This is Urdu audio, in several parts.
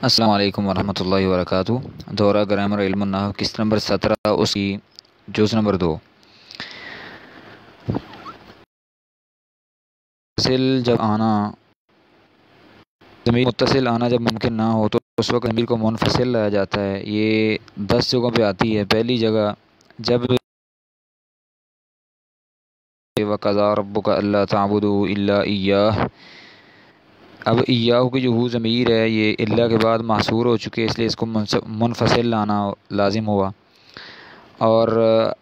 السلام علیکم ورحمۃ اللہ وبرکاتہ۔ دورہ گرامر علم النحو قسط نمبر 17، اس کی جز نمبر 2۔ متصل آنا جب ممکن نہ ہو تو اس وقت ضمیر کو منفصل لایا جاتا ہے۔ یہ 10 جگہوں پہ آتی ہے۔ پہلی جگہ جب وَقَضَىٰ رَبُّكَ أَلَّا تَعْبُدُوا إِلَّا إِيَّاهُ، اب ایاہو کی جو ضمیر ہے یہ اللہ کے بعد محصور ہو چکے، اس لیے اس کو منفصل لانا لازم ہوا۔ اور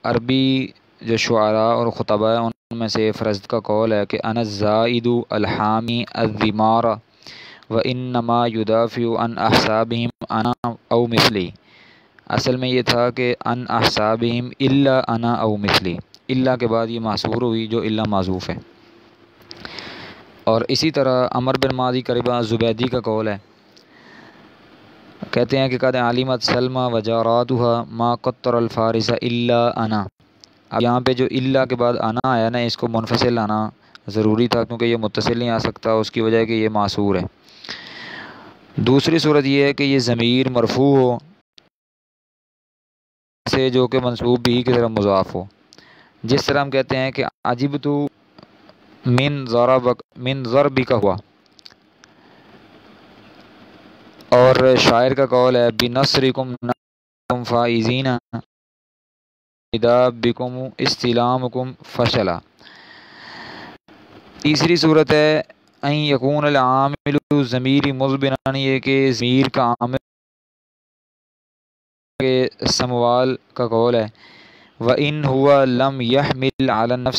عربی جو شعراء اور خطباء ہیں ان میں سے فرزد کا قول ہے کہ انا الزائد الحامی الذمار وانما يدافع عن احسابهم انا او مثلی۔ اصل میں یہ تھا کہ ان احسابهم الا انا او مثلی، الا کے بعد یہ محصور ہوئی جو الا معذوف ہے۔ اور اسی طرح عمر بن ماضی کربہ زبیدی کا قول ہے، کہتے ہیں کہ قد علمت سلمى وجاراتها ما قطر الفارس الا انا۔ اب یہاں پہ جو الا کے بعد انا آیا نا، اس کو منفصل لانا ضروری تھا کیونکہ یہ متصل نہیں آ سکتا، اس کی وجہ ہے کہ یہ معصور ہے۔ دوسری صورت یہ ہے کہ یہ ضمیر مرفوع ہو سے جو کہ منصوب بھی کی طرف مضاف ہو، جس طرح ہم کہتے ہیں کہ عجبت من ضربک ہوا۔ اور شاعر کا قول ہے بنصرکم نصرکم فائزین اذا بکم استلامکم فشلا۔ تیسری صورت ہے ان یکون العامل ضمیر مضمرا، یہ کہ ضمیر کا عامل کے سموال کا قول ہے وَإِنْ هُوَ لَمْ يَحْمِلْ عَلَى النَّفْسِ